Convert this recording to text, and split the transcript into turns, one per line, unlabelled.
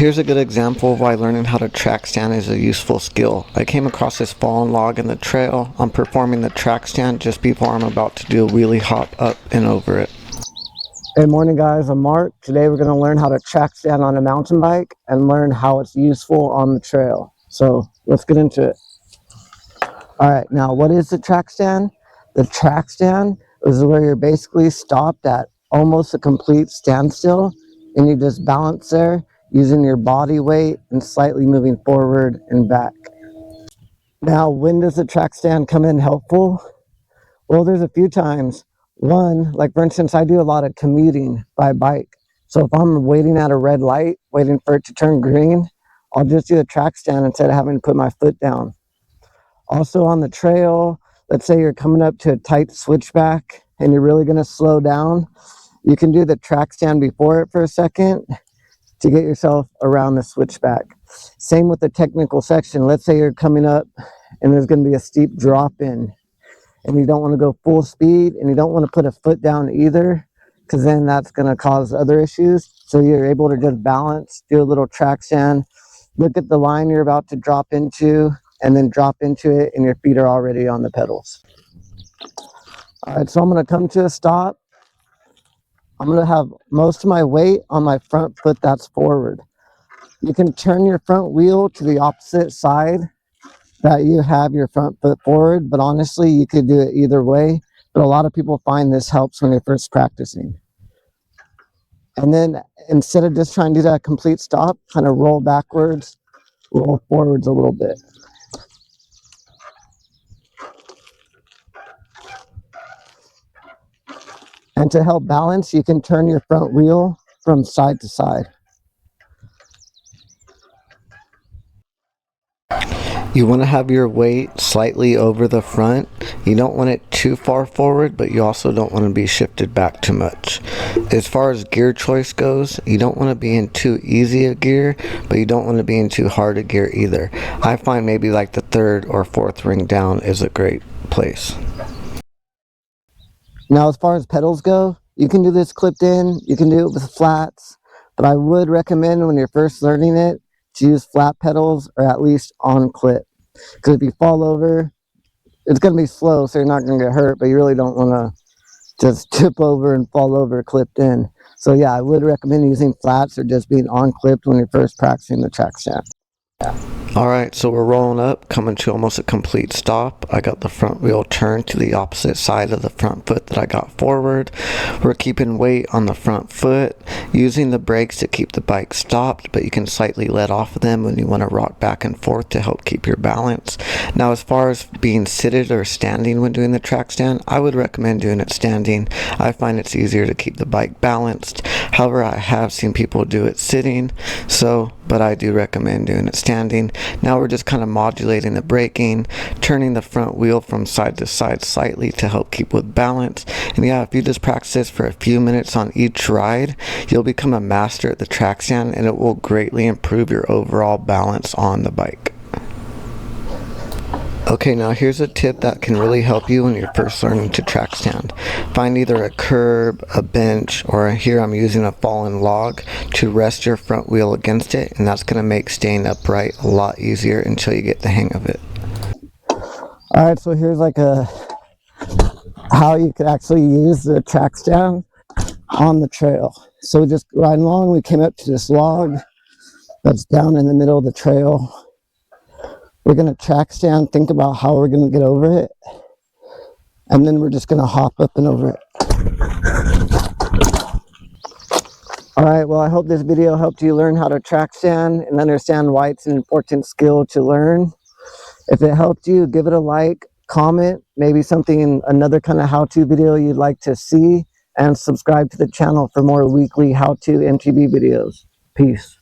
Here's a good example of why learning how to track stand is a useful skill. I came across this fallen log in the trail. I'm performing the track stand just before I'm about to do a wheelie hop up and over it.
Hey, morning guys, I'm Mark. Today we're going to learn how to track stand on a mountain bike and learn how it's useful on the trail. So let's get into it. All right, now what is the track stand? The track stand is where you're basically stopped at almost a complete standstill and you just balance there using your body weight and slightly moving forward and back. Now, when does the track stand come in helpful? Well, there's a few times. One, like for instance, I do a lot of commuting by bike. So if I'm waiting at a red light, waiting for it to turn green, I'll just do a track stand instead of having to put my foot down. Also on the trail, let's say you're coming up to a tight switchback and you're really going to slow down, you can do the track stand before it for a second to get yourself around the switchback. Same with the technical section. Let's say you're coming up and there's going to be a steep drop in and you don't want to go full speed and you don't want to put a foot down either, because then that's going to cause other issues. So you're able to just balance, do a little track stand, look at the line you're about to drop into, and then drop into it and your feet are already on the pedals. All right, so I'm going to come to a stop. I'm going to have most of my weight on my front foot that's forward. You can turn your front wheel to the opposite side that you have your front foot forward, but honestly, you could do it either way. But a lot of people find this helps when you're first practicing. And then instead of just trying to do that complete stop, kind of roll backwards, roll forwards a little bit. And to help balance, you can turn your front wheel from side to side.
You want to have your weight slightly over the front. You don't want it too far forward, but you also don't want to be shifted back too much. As far as gear choice goes, you don't want to be in too easy a gear, but you don't want to be in too hard a gear either. I find maybe like the third or fourth ring down is a great place.
Now, as far as pedals go, you can do this clipped in, you can do it with flats, but I would recommend when you're first learning it to use flat pedals or at least on clip. Because if you fall over, it's going to be slow, so you're not going to get hurt, but you really don't want to just tip over and fall over clipped in. So yeah, I would recommend using flats or just being on clipped when you're first practicing the track stand.
Alright, so we're rolling up, coming to almost a complete stop. I got the front wheel turned to the opposite side of the front foot that I got forward. We're keeping weight on the front foot, using the brakes to keep the bike stopped, but you can slightly let off of them when you want to rock back and forth to help keep your balance. Now, as far as being seated or standing when doing the track stand, I would recommend doing it standing. I find it's easier to keep the bike balanced. However, I have seen people do it sitting, but I do recommend doing it standing. Now we're just kind of modulating the braking, turning the front wheel from side to side slightly to help keep with balance. And yeah, if you just practice this for a few minutes on each ride, you'll become a master at the track stand and it will greatly improve your overall balance on the bike. Okay, now here's a tip that can really help you when you're first learning to track stand. Find either a curb, a bench, or here I'm using a fallen log to rest your front wheel against it, and that's going to make staying upright a lot easier until you get the hang of it.
All right, so here's like how you could actually use the track stand on the trail. So just riding along, we came up to this log that's down in the middle of the trail. We're going to track stand, think about how we're going to get over it, and then we're just going to hop up and over it. All right, well, I hope this video helped you learn how to track stand and understand why it's an important skill to learn. If it helped you, give it a like, comment, maybe something, another kind of how-to video you'd like to see, and subscribe to the channel for more weekly how-to MTB videos. Peace.